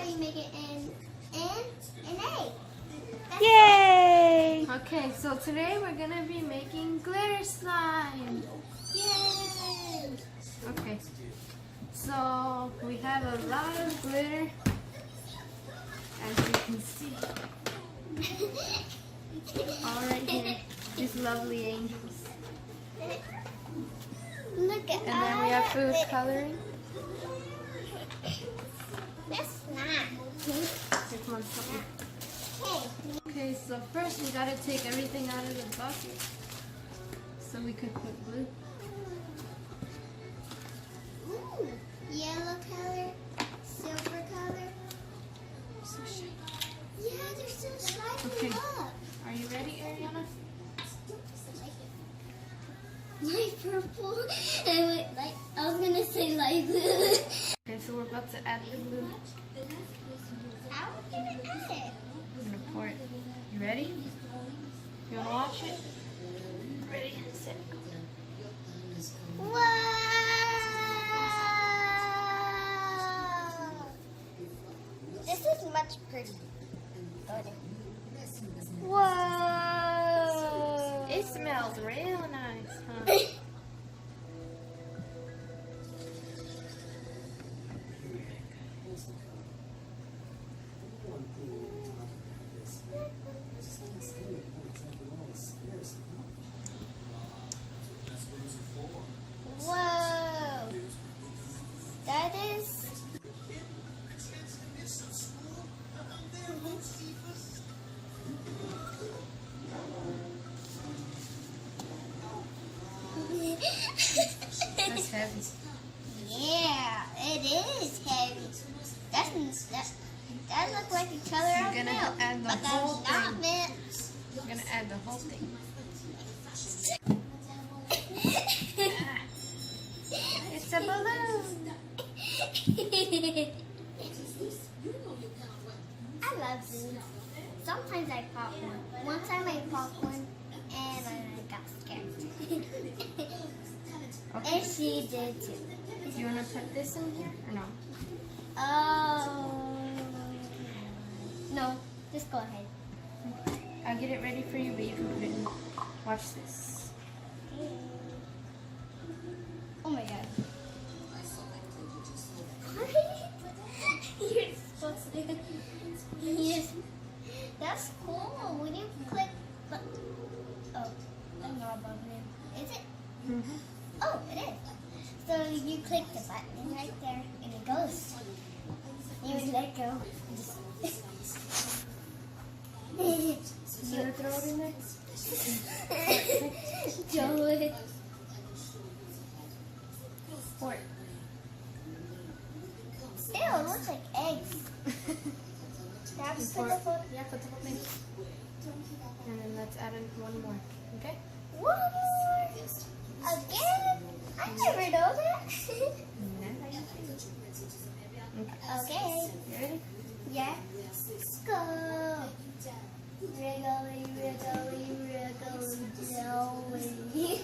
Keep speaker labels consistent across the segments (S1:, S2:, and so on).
S1: how you make it in an egg. That's
S2: Yay!
S3: Okay, so today we're gonna be making glitter slime.
S1: Yay!
S3: Okay, so we have a lot of glitter, as you can see. All right here, these lovely angels.
S1: Look at
S3: And then we have
S1: all
S3: food
S1: of it.
S3: coloring.
S1: That's not.
S3: Here comes something.
S1: Hey.
S3: Okay, so first we gotta take everything out of the bucket so we could put glue.
S1: Ooh, yellow color, silver color.
S3: So shiny.
S1: Yeah, they're still sliding
S3: Okay.
S1: up.
S3: Are you ready, Ariana?
S1: Light purple. I was gonna say light blue.
S3: Okay, so we're about to add the glue.
S1: How are we gonna do it?
S3: I'm gonna pour it. You ready? You wanna watch it? Ready, set, go.
S1: Wow! This is much prettier. Whoa!
S3: It smells real nice, huh?
S1: Whoa! That is.
S3: That's heavy.
S1: Yeah, it is heavy. That looks like the color
S3: You're
S1: of
S3: gonna
S1: milk,
S3: add the
S1: but
S3: whole
S1: that's not
S3: thing.
S1: milk.
S3: We're gonna add the whole thing. It's a balloon.
S1: I love these. Sometimes I pop one. One time I popped one and I got scared.
S3: Okay.
S1: And she did too.
S3: Do you wanna put this in here or no?
S1: Oh. No, just go ahead.
S3: I'll get it ready for you, but you can put it in. Watch this.
S1: Oh my god. You're supposed to. Yes. That's cool. When you click. Oh, I'm not above it. Is it?
S3: Mm-hmm.
S1: Oh, it is. So you click the button right there and it goes. You let go.
S3: You wanna throw it in there?
S1: Do it.
S3: Pour it.
S1: Ew, it looks like eggs. That's
S3: Pour
S1: the
S3: it. Yeah, put the whole thing. And then let's add in one more. Okay?
S1: One more. Again? I never know that. Okay.
S3: You ready?
S1: Yeah. Go. Wriggly, wriggly, wriggly, jelly. Hey,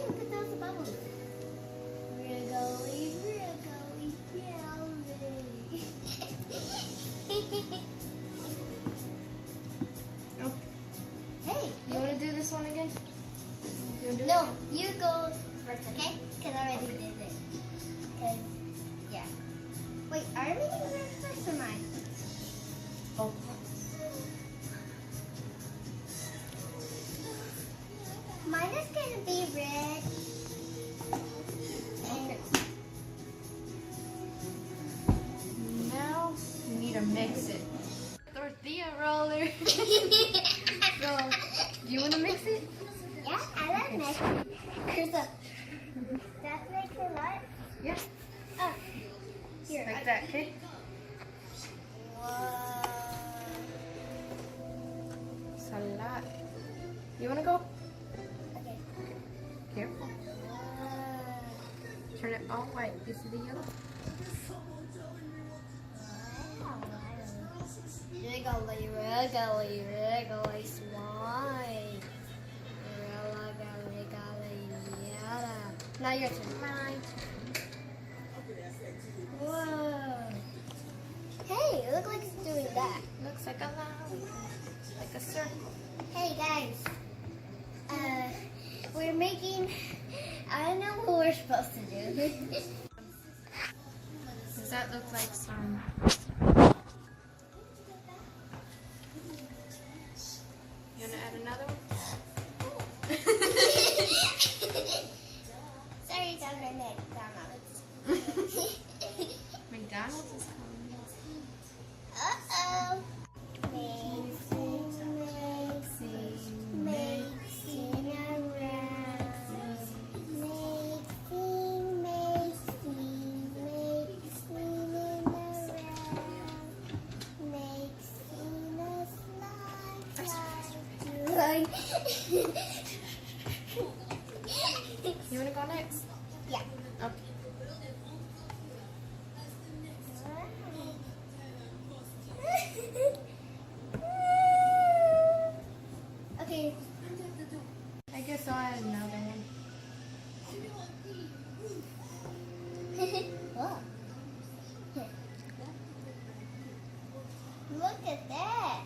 S1: look at those bubbles. Wriggly, wriggly, jelly.
S3: Oh.
S1: Hey,
S3: You wanna do this one again? You wanna do
S1: no, you go first, okay? Because I already did it. Because, yeah. Wait, are we making red first or mine?
S3: Oh.
S1: Mine is going to be red.
S3: Okay. Now we need to mix it. Tortilla roller. So, do you want to mix it?
S1: Yeah, I love mixing. Here's a. That makes a lot.
S3: Yeah.
S1: Oh, here.
S3: Like that, okay?
S1: Whoa.
S3: It's a lot. You want to go?
S1: Okay.
S3: Careful. Turn it all white. You see the yellow?
S1: Wriggly, wriggly, wriggly slime. Wriggly, wriggly, yada. Now your turn.
S3: Mine. Looks like a lollipop. Like a circle.
S1: Hey guys, we're making, I don't know what we're supposed to do.
S3: Does that look like some? You want to add another one?
S1: Sorry, it's on my McDonald's.
S3: McDonald's is coming.
S1: Uh-oh. Mixing, mixing around. Mixing, mixing around. Mixing us like.
S3: You want to go next?
S1: Yeah.
S3: Okay.
S1: Okay.
S3: I guess I'll add another one.
S1: Whoa. Look at that.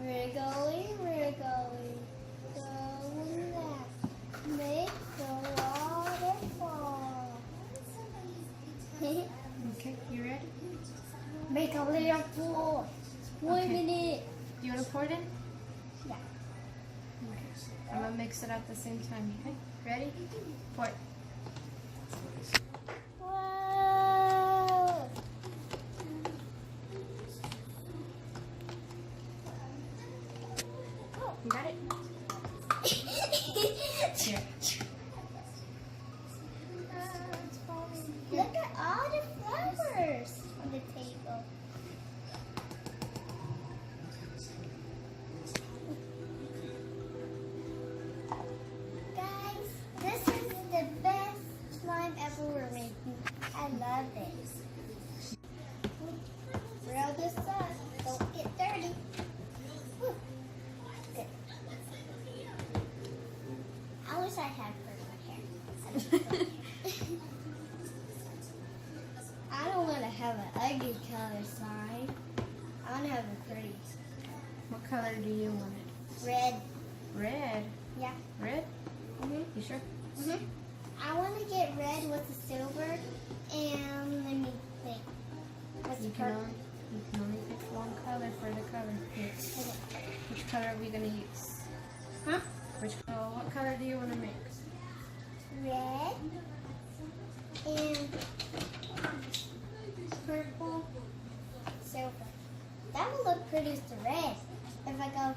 S1: We're going that. Make the waterfall.
S3: Okay, you ready?
S1: Make a little pool. Swim
S3: Okay.
S1: in it.
S3: Do you want to pour it in?
S1: Yeah.
S3: Okay. I'm going to mix it at the same time, okay? Ready? Pour it.
S1: Whoa.
S3: You got it? Here.
S1: Look at all the flowers on the table. Guys, this is the best slime ever we're making. I love it. Roll this up. Don't get dirty. Whew. Good. I wish I had purple hair. I don't want to have an ugly color slime. I want to have a pretty.
S3: What color do you want it?
S1: Red.
S3: Red.
S1: Yeah.
S3: Red? You sure?
S1: I want to get red with the silver, and let me think. What's
S3: You
S1: the
S3: can
S1: purple?
S3: only pick one color for the color. Here. Which color are we going to use?
S1: Huh?
S3: What color do you want to mix?
S1: Red and purple, silver. That will look pretty with the red. If I go,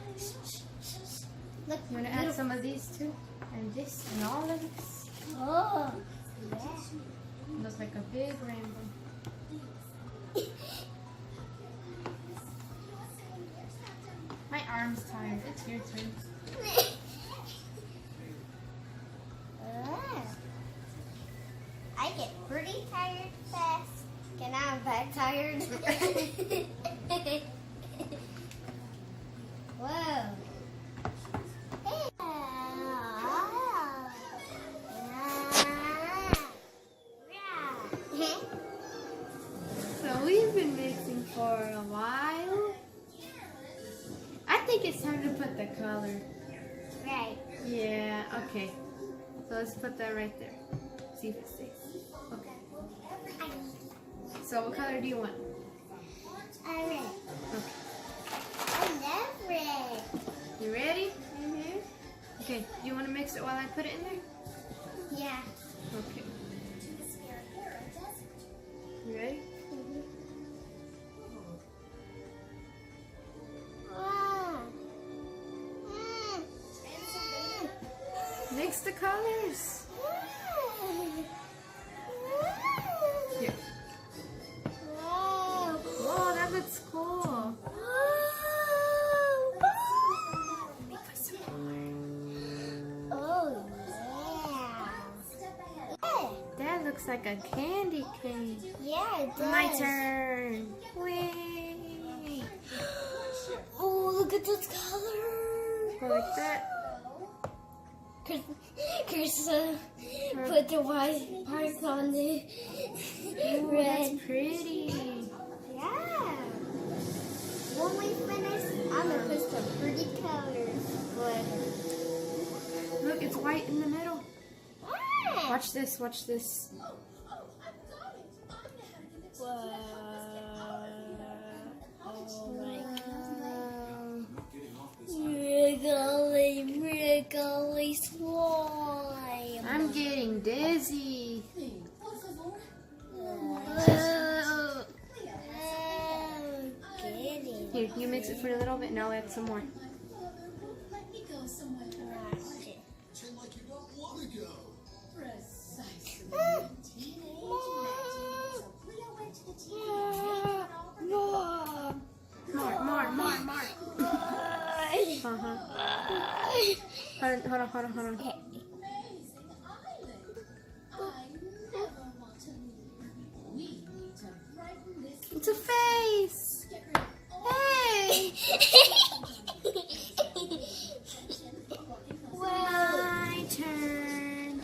S1: look.
S3: You want to add some of these too? And this and all of this?
S1: Oh, yeah.
S3: It looks like a big rainbow. My arm's tired. It's your turn.
S1: I get pretty tired fast. Can I am back tired? Whoa.
S3: So we've been mixing for a while. I think it's time to put the color.
S1: Right.
S3: Yeah, okay. So let's put that right there. See if it stays. Okay. So what color do you want?
S1: Red.
S3: Okay.
S1: I love red.
S3: You ready?
S1: Mhm.
S3: Okay. Do you want to mix it while I put it in there?
S1: Yeah.
S3: Okay. You ready?
S1: Wow.
S3: Mix the colors. Here.
S1: Wow.
S3: Whoa, that looks cool.
S1: Oh, yeah.
S3: That looks like a candy cane.
S1: Yeah, it does.
S3: My turn. Wait.
S1: Oh, look at this color.
S3: Go like that.
S1: Chris put the white part on the
S3: Ooh,
S1: red.
S3: that's pretty.
S1: Yeah. when we finish, I'm gonna put some pretty colors.
S3: Look, it's white in the middle.
S1: Ah!
S3: Watch this, watch this.
S1: Whoa. Oh my god. Wriggly slime.
S3: I'm getting dizzy. Here, you mix it for a little bit and I'll add some more. More. Hold on. It's a face. Hey. My turn.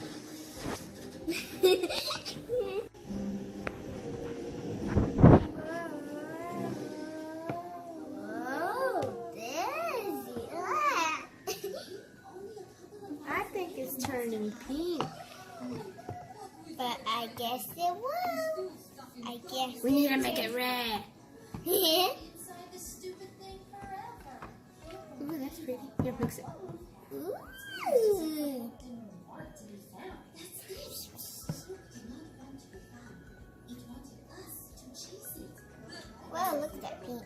S3: I think it's turning pink.
S1: But I guess it will. I guess
S3: We need to make it red.
S1: Yeah.
S3: Ooh, that's pretty. Here, mix it.
S1: Ooh. Wow, look at that pink.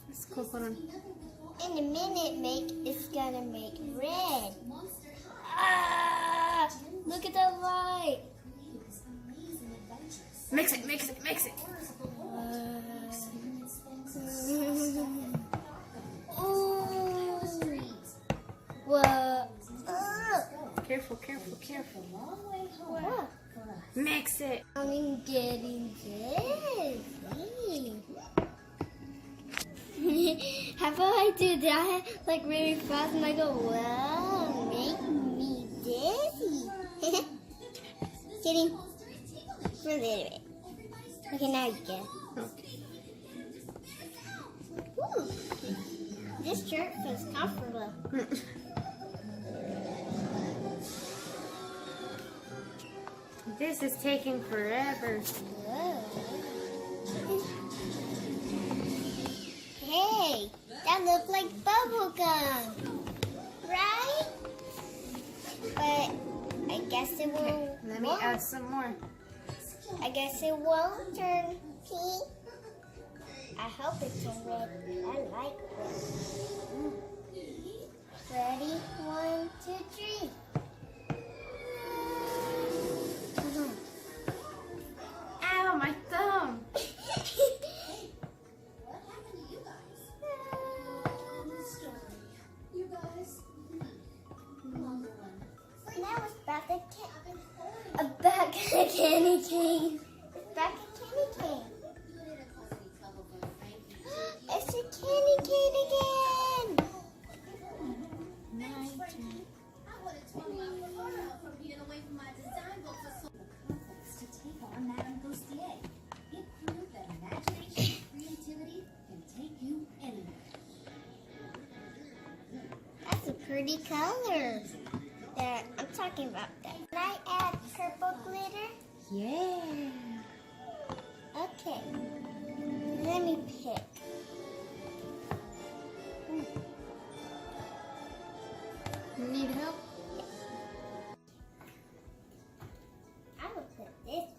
S3: It's cool. Hold on.
S1: In a minute, it's gonna make red. Ah! Look at that light.
S3: Mix it.
S1: Ooh. Whoa.
S3: Careful.
S1: Whoa.
S3: Mix it.
S1: I'm getting dizzy. How about I do that like really fast and I go, wow, make me dizzy. Kidding. For a little bit. Okay, now you go. Ooh. This shirt feels comfortable.
S3: This is taking forever.
S1: Whoa. Hey, that looks like bubble gum, right? But I guess it will.
S3: Let me add some more.
S1: I guess it won't turn pink. I hope it turns red. I like red. Ready? 1, 2, 3.
S3: Ow, my thumb.
S1: Now it's back a candy cane. It's back a candy cane. It's a candy cane again.
S3: My turn.
S1: That's a pretty color. There, I'm talking about that. Can I add purple glitter?
S3: Yeah.
S1: Okay. Let me pick.
S3: You need help?
S1: I will put this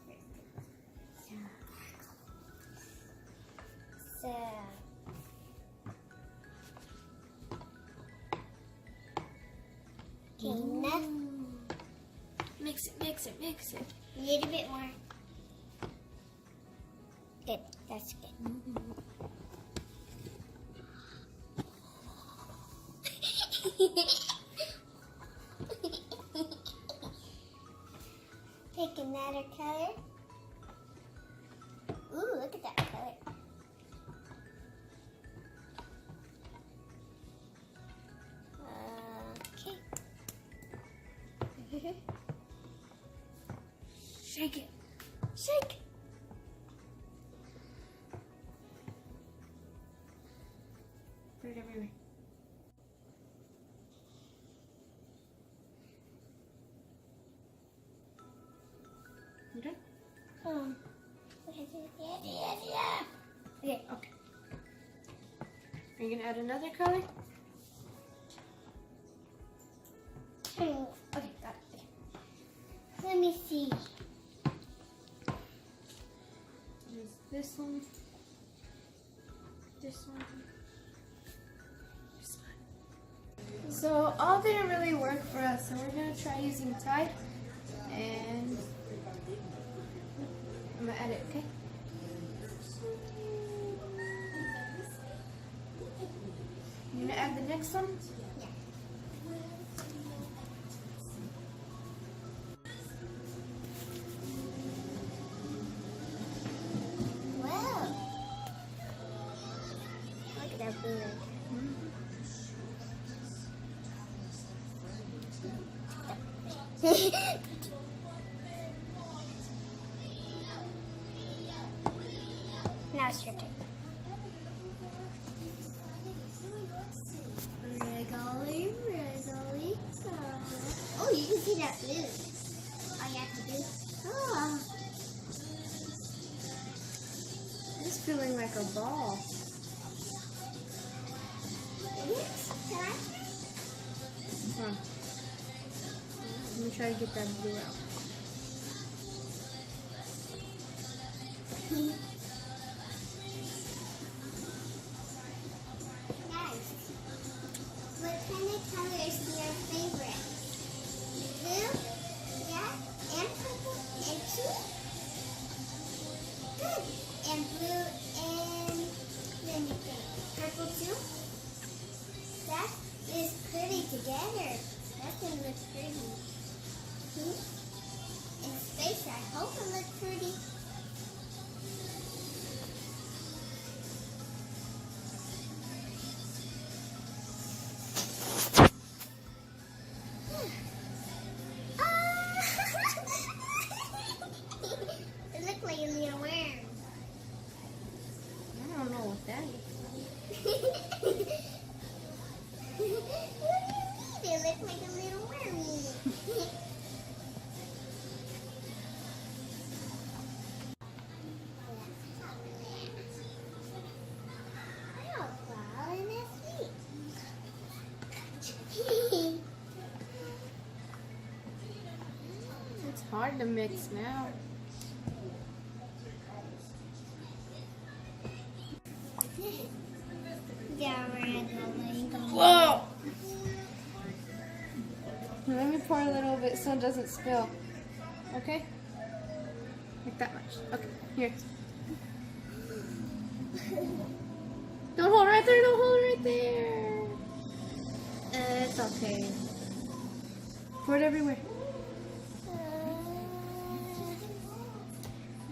S1: first. So. Okay, enough.
S3: Mix it.
S1: A little bit more. Good. That's good. Pick another color. Ooh, look at that color. Okay.
S3: Shake it.
S1: Shake. Okay.
S3: Okay. Are you gonna add another color?
S1: Okay, got it. Okay. Let me see.
S3: There's this one. This one. This one. So all didn't really work for us, so we're gonna try using Tide, and I'm gonna add it, okay? You gonna add the next one?
S1: Yeah. Wow. Look at that blue. Now it's your turn. Wriggly, wriggly. Oh, you can see that blue. All you have to do. Oh.
S3: It's feeling like a ball.
S1: Yes. Can I?
S3: Hold on. Let me try to get that blue out.
S1: Nice. What kind of color is your favorite? Blue? Yeah? And purple? And two? Good. And blue and let me think. Purple too? That is pretty together. That's gonna look pretty. In space, I hope it looks pretty. It looks like a little worm.
S3: I don't know what that is.
S1: What do you mean? It looks like a little wormy. Oh, wow, and that's sweet.
S3: It's hard to mix now.
S1: Yeah, we're going.
S3: Whoa! Let me pour a little bit so it doesn't spill. Okay? Like that much. Okay, here. Don't hold right there, don't hold right there. It's okay. Pour it everywhere.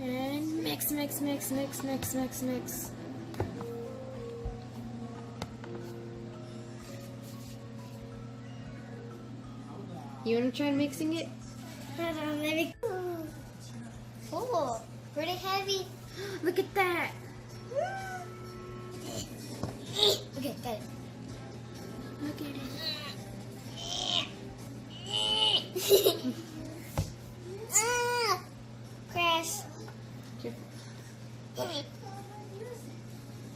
S3: And mix, mix, mix, mix, mix, mix, mix. You want to try mixing it?
S1: Hold on, let me. Oh, pretty heavy.
S3: Look at that.
S1: Okay, got it.
S3: Look at it.
S1: Ah, crash.
S3: Careful.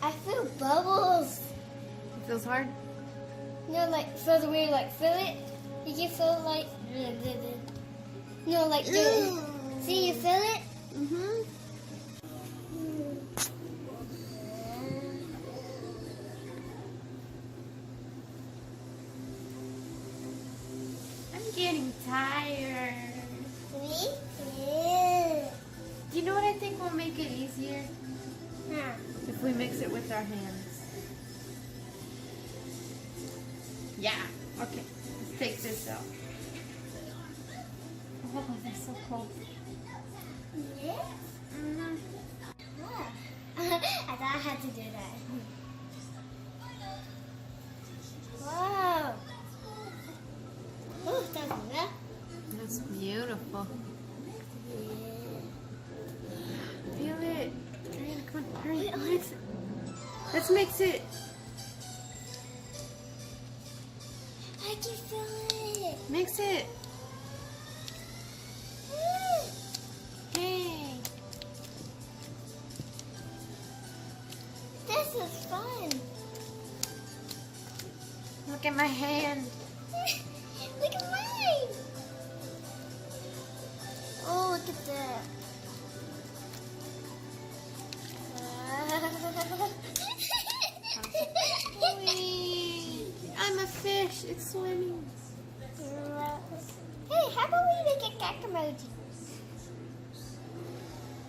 S1: I feel bubbles.
S3: It feels hard.
S1: No, like feels weird. Like feel it. You can feel like. No, like see, you feel it.
S3: Mm-hmm. I'm getting tired.
S1: Me? Yeah.
S3: You know what I think will make it easier?
S1: Huh.
S3: If we mix it with our hands. Yeah. Okay. Let's take this out. Oh, that's so cold.
S1: Yeah.
S3: Mm-hmm.
S1: Ah. I thought I had to do that. Wow. Oh, that's enough.
S3: That's beautiful.
S1: Yeah.
S3: Feel it. Hurry, come on, hurry. Let's mix it.
S1: I can feel it.
S3: Mix it. Hey.
S1: fun.
S3: Look at my hand.
S1: Look at mine. Oh, look at that.
S3: I'm a fish. It's swimming.
S1: Hey, how about we make a cat emoji?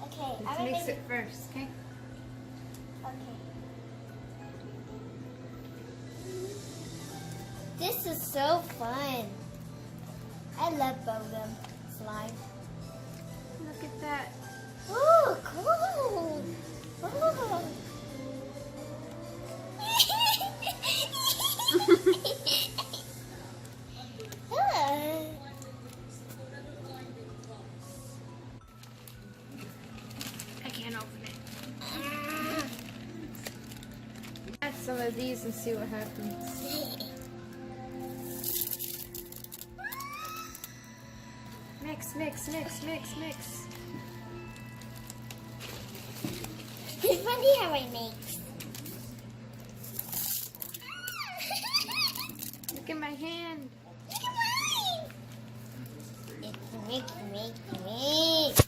S1: Okay, I'm
S3: Let's
S1: gonna
S3: mix
S1: make
S3: it first, okay?
S1: Okay. This is so fun. I love bubblegum slime.
S3: Look at that.
S1: Ooh, cool. Ooh.
S3: I can't open it. Add some of these and see what happens. Mix, mix, mix, mix, mix.
S1: It's funny how I mix.
S3: Look at my hand.
S1: Look at mine. It's mix.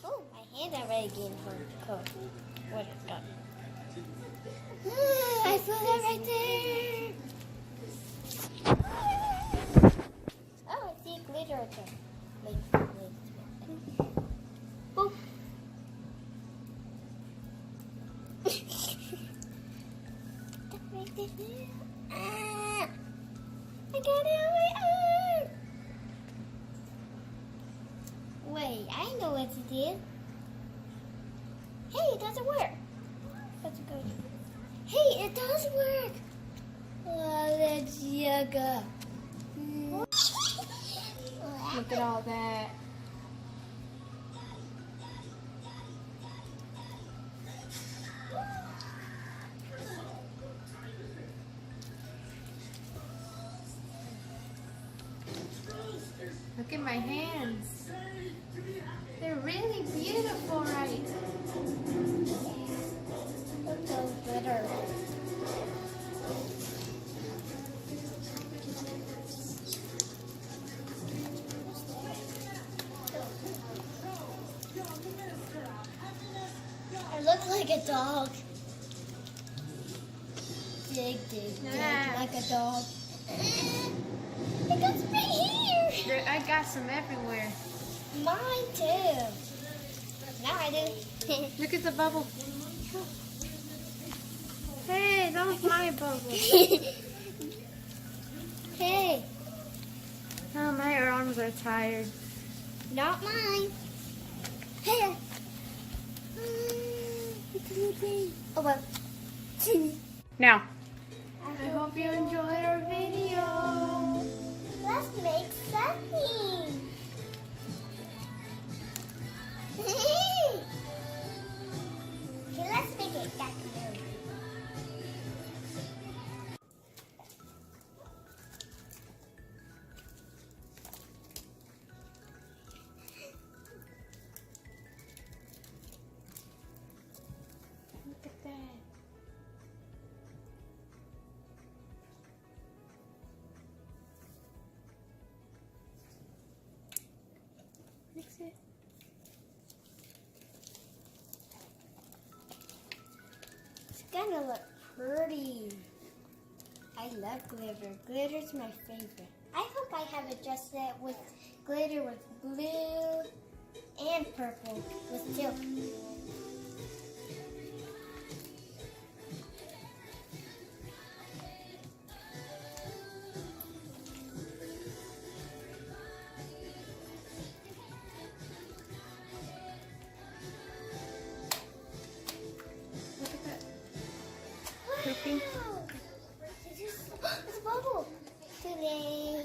S1: Oh, my hand already getting cold. What is that? I feel that right there. Oh, I see glitter again. Boop. I got it on my arm. Wait, I know what to do. Hey, it doesn't work. Let's go. Hey, it does work. Oh, that's yoga.
S3: Look at all that. Look at my hands. They're really beautiful, right?
S1: Look so glitter. I look like a dog. Dig,
S3: Yeah.
S1: like a dog. It goes right here.
S3: I got some everywhere.
S1: Mine too. Now I do.
S3: Look at the bubble. Hey, that was my bubble.
S1: Hey,
S3: Oh, my arms are tired.
S1: not mine. Hey. Oh well.
S3: Now, I hope you enjoyed our video.
S1: Let's make something. Okay, let's make it documentary.
S3: Look at that. Mix it.
S1: It's gonna look pretty. I love glitter. Glitter's my favorite. I hope I have adjusted it with glitter with blue and purple with silk.
S3: Look at that. Pooping.
S1: Wow. It's a bubble. Today.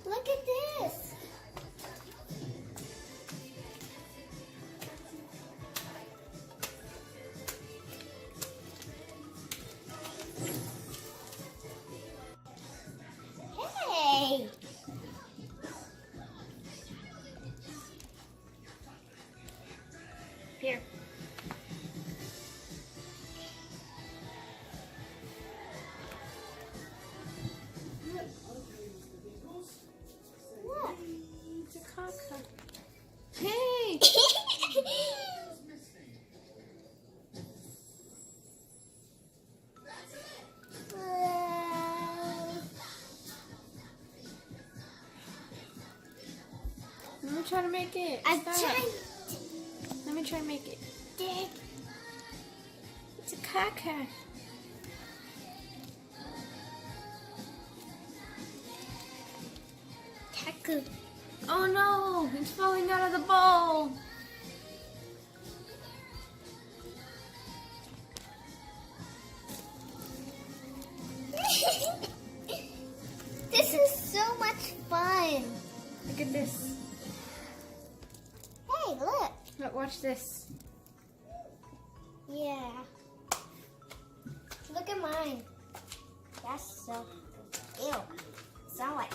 S1: Look at this. Hey.
S3: Here. Let me try to make it.
S1: I
S3: Stop.
S1: tried.
S3: Let me try to make it.
S1: Dad.
S3: It's a caca.
S1: Taku.
S3: Oh no! It's falling out of the bowl.
S1: This is so much fun.
S3: Look at this.
S1: Hey, look.
S3: Look, watch this.
S1: Yeah. Look at mine. That's so ew. Sound like